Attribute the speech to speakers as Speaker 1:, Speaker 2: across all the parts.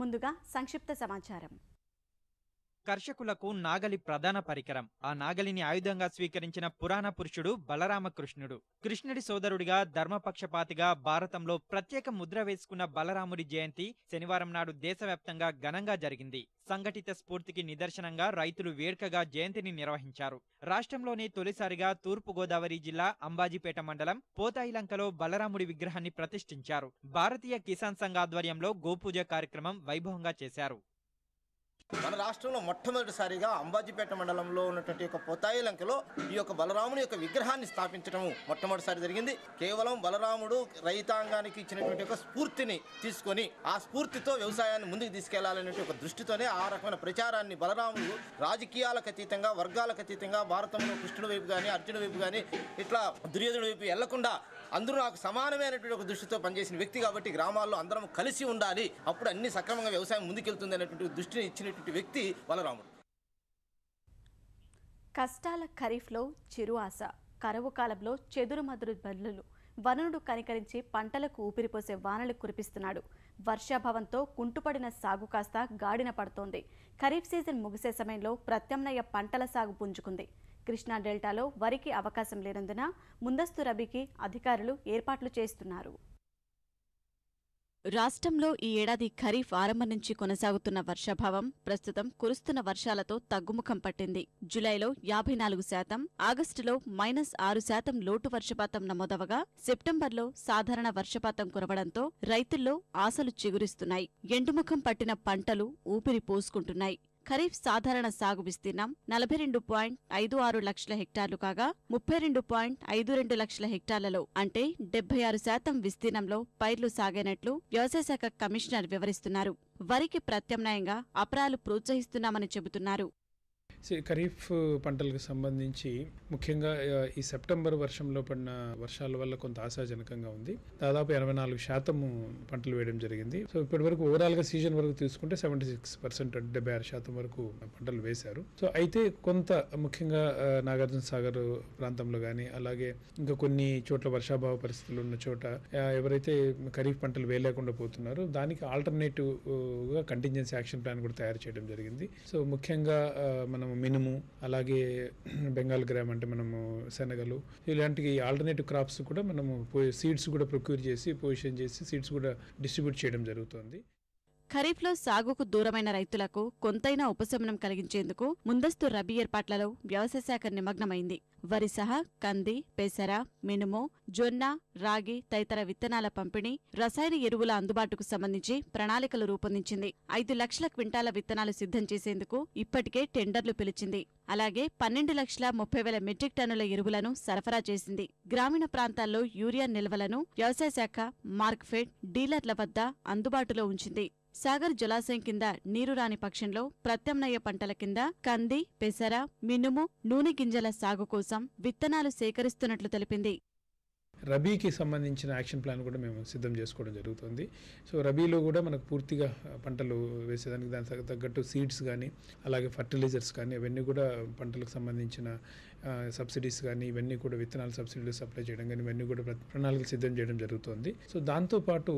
Speaker 1: ముందుగా సంక్షిప్త సమాచారం.
Speaker 2: కర్షకులకు నాగలి ప్రధాన పరికరం. ఆ నాగలిని ఆయుధంగా స్వీకరించిన పురాణ పురుషుడు బలరామకృష్ణుడు. కృష్ణుడి సోదరుడిగా ధర్మపక్షపాతిగా భారతంలో ప్రత్యేక ముద్ర వేసుకున్న బలరాముడి జయంతి శనివారం నాడు దేశవ్యాప్తంగా ఘనంగా జరిగింది. సంఘటిత స్ఫూర్తికి నిదర్శనంగా రైతులు వేడుకగా జయంతిని నిర్వహించారు. రాష్ట్రంలోనే తొలిసారిగా తూర్పుగోదావరి జిల్లా అంబాజీపేట మండలం పోతాయిలంకలో బలరాముడి విగ్రహాన్ని ప్రతిష్ఠించారు. భారతీయ కిసాన్ సంఘ ఆధ్వర్యంలో గోపూజ కార్యక్రమం వైభవంగా చేశారు.
Speaker 3: మన రాష్ట్రంలో మొట్టమొదటిసారిగా అంబాజీపేట మండలంలో ఉన్నటువంటి ఒక పోతాయిలంకలో ఈ యొక్క బలరాముని యొక్క విగ్రహాన్ని స్థాపించడం మొట్టమొదటిసారి జరిగింది. కేవలం బలరాముడు రైతాంగానికి ఇచ్చినటువంటి ఒక స్ఫూర్తిని తీసుకొని ఆ స్ఫూర్తితో వ్యవసాయాన్ని ముందుకు తీసుకెళ్లాలనే ఒక దృష్టితోనే ఆ రకమైన ప్రచారాన్ని బలరాముడు రాజకీయాలకు అతీతంగా వర్గాలకు అతీతంగా భారతంలో కృష్ణుడి వైపు కానీ అర్జునుడి వైపు కానీ ఇట్లా దుర్యోధనుడి వైపు వెళ్లకుండా అందరూ నాకు సమానమైనటువంటి ఒక దృష్టితో పనిచేసిన వ్యక్తి కాబట్టి గ్రామాల్లో అందరం కలిసి ఉండాలి, అప్పుడు అన్ని సక్రమంగా వ్యవసాయం ముందుకెళ్తుంది అనేటువంటి దృష్టిని ఇచ్చినటువంటి వ్యక్తి బలరాముడు.
Speaker 1: కష్టాల ఖరీఫ్లో చిరు ఆశ, కరువు కాలంలో చెదురుమదురు బల్లులు. వనరుడు కనికరించి పంటలకు ఊపిరిపోసే వానలు కురిపిస్తున్నాడు. వర్షాభావంతో కుంటుపడిన సాగు కాస్త గాడిన పడుతోంది. ఖరీఫ్ సీజన్ ముగిసే సమయంలో ప్రత్యామ్నాయ పంటల సాగు పుంజుకుంది. కృష్ణా డెల్టాలో వరికి అవకాశం లేనందున ముందస్తు రబీకి అధికారులు ఏర్పాట్లు చేస్తున్నారు. రాష్ట్రంలో ఈ ఏడాది ఖరీఫ్ ఆరంభం నుంచి కొనసాగుతున్న వర్షాభావం ప్రస్తుతం కురుస్తున్న వర్షాలతో తగ్గుముఖం పట్టింది. జులైలో 54%, ఆగస్టులో -6% లోటు వర్షపాతం నమోదవగా సెప్టెంబర్లో సాధారణ వర్షపాతం కురవడంతో రైతుల్లో ఆశలు చిగురిస్తున్నాయి. ఎండుముఖం పట్టిన పంటలు ఊపిరి పోసుకుంటున్నాయి. ఖరీఫ్ సాధారణ సాగు విస్తీర్ణం 42.56 లక్షల హెక్టార్లు కాగా 32.52 లక్షల హెక్టార్లలో అంటే 76% విస్తీర్ణంలో పైర్లు సాగైనట్లు వ్యవసాయ శాఖ కమిషనర్ వివరిస్తున్నారు. వరికి ప్రత్యామ్నాయంగా అపరాలు ప్రోత్సహిస్తున్నామని చెబుతున్నారు.
Speaker 4: ఖరీఫ్ పంటలకు సంబంధించి ముఖ్యంగా ఈ సెప్టెంబర్ వర్షంలో పడిన వర్షాల వల్ల కొంత ఆశాజనకంగా ఉంది. దాదాపు 84% పంటలు వేయడం జరిగింది. సో ఇప్పటి వరకు ఓవరాల్గా సీజన్ వరకు తీసుకుంటే 76% 76% వరకు పంటలు వేశారు. సో అయితే కొంత ముఖ్యంగా నాగార్జున సాగర్ ప్రాంతంలో కానీ అలాగే ఇంకా కొన్ని చోట్ల వర్షాభావ పరిస్థితులు ఉన్న చోట ఎవరైతే ఖరీఫ్ పంటలు వేయలేకుండా పోతున్నారో దానికి ఆల్టర్నేటివ్గా కంటింజెన్సీ యాక్షన్ ప్లాన్ కూడా తయారు చేయడం జరిగింది. సో ముఖ్యంగా మనం మినుము అలాగే బెంగాల్ గ్రామ్ అంటే మనము శనగలు ఇలాంటి ఆల్టర్నేటివ్ క్రాప్స్ కూడా మనము సీడ్స్ కూడా ప్రొక్యూర్ చేసి పొజిషన్ చేసి సీడ్స్ కూడా డిస్ట్రిబ్యూట్ చేయడం జరుగుతుంది.
Speaker 1: ఖరీఫ్లో సాగుకు దూరమైన రైతులకు కొంతైనా ఉపశమనం కలిగించేందుకు ముందస్తు రబీ ఏర్పాట్లలో వ్యవసాయ శాఖ నిమగ్నమైంది. వరి సహా కంది, పెసర, మినుము, జొన్న, రాగి తదితర విత్తనాల పంపిణీ, రసాయన ఎరువుల అందుబాటుకు సంబంధించి ప్రణాళికలు రూపొందించింది. 5 లక్షల క్వింటాల విత్తనాలు సిద్ధం చేసేందుకు ఇప్పటికే టెండర్లు పిలిచింది. అలాగే 12,30,000 మెట్రిక్ టన్నుల ఎరువులను సరఫరా చేసింది. గ్రామీణ ప్రాంతాల్లో యూరియా నిల్వలను వ్యవసాయ శాఖ మార్క్ఫెడ్ డీలర్ల వద్ద అందుబాటులో ఉంచింది. సాగర్ జలాశయం కింద నీరు రాని పక్షంలో ప్రత్యామ్నాయ పంటల కింద కంది, పెసర, మినుము, నూనె గింజల సాగు కోసం విత్తనాలు సేకరిస్తున్నట్లు తెలిపింది.
Speaker 4: రబీకి సంబంధించిన యాక్షన్ ప్లాన్ కూడా మేము సిద్ధం చేసుకోవడం జరుగుతుంది. సో రబీలో కూడా మనకు పూర్తిగా పంటలు వేసేదానికి దానికి తగ్గట్టు సీడ్స్ కానీ అలాగే ఫర్టిలైజర్స్ కానీ ఇవన్నీ కూడా పంటలకు సంబంధించిన సబ్సిడీస్ కానీ ఇవన్నీ కూడా విత్తనాలు సబ్సిడీలు సప్లై చేయడం కానీ ఇవన్నీ కూడా ప్రణాళికలు సిద్ధం చేయడం జరుగుతుంది. సో దాంతోపాటు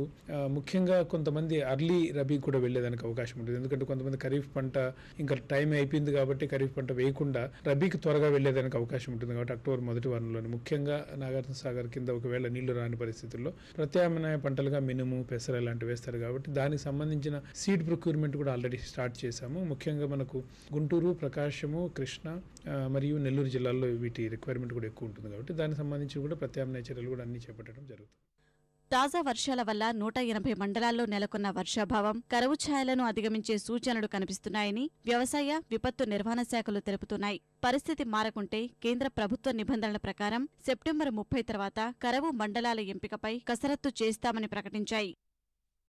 Speaker 4: ముఖ్యంగా కొంతమంది అర్లీ రబీ కూడా వెళ్ళేదానికి అవకాశం ఉంటుంది. ఎందుకంటే కొంతమంది ఖరీఫ్ పంట ఇంకా టైం అయిపోయింది కాబట్టి ఖరీఫ్ పంట వేయకుండా రబీకి త్వరగా వెళ్ళేదానికి అవకాశం ఉంటుంది. కాబట్టి అక్టోబర్ మొదటి వారంలోనే ముఖ్యంగా నాగార్జున సాగర్ కింద ఒకవేళ నీళ్లు రాని పరిస్థితుల్లో ప్రత్యామ్నాయ పంటలుగా మినుము, పెసర ఇలాంటివి వేస్తారు. కాబట్టి దానికి సంబంధించిన సీడ్ ప్రొక్యూర్మెంట్ కూడా ఆల్రెడీ స్టార్ట్ చేశాము. ముఖ్యంగా మనకు గుంటూరు, ప్రకాశము, కృష్ణా మరియు నెల్లూరు జిల్లాల్లో వీటి రిక్వైర్మెంట్ కూడా ఎక్కువ ఉంటుంది. కాబట్టి దానికి సంబంధించి కూడా ప్రత్యామ్నాయ చర్యలు కూడా అన్ని చేపట్టడం జరుగుతుంది.
Speaker 1: తాజా వర్షాల వల్ల 180 మండలాల్లో నెలకొన్న వర్షాభావం కరువు ఛాయలను అధిగమించే సూచనలు కనిపిస్తున్నాయని వ్యవసాయ విపత్తు నిర్వహణ శాఖలు తెలుపుతున్నాయి. పరిస్థితి మారకుంటే కేంద్ర ప్రభుత్వ నిబంధనల ప్రకారం సెప్టెంబర్ 30 తర్వాత కరువు మండలాల ఎంపికపై కసరత్తు చేస్తామని ప్రకటించాయి.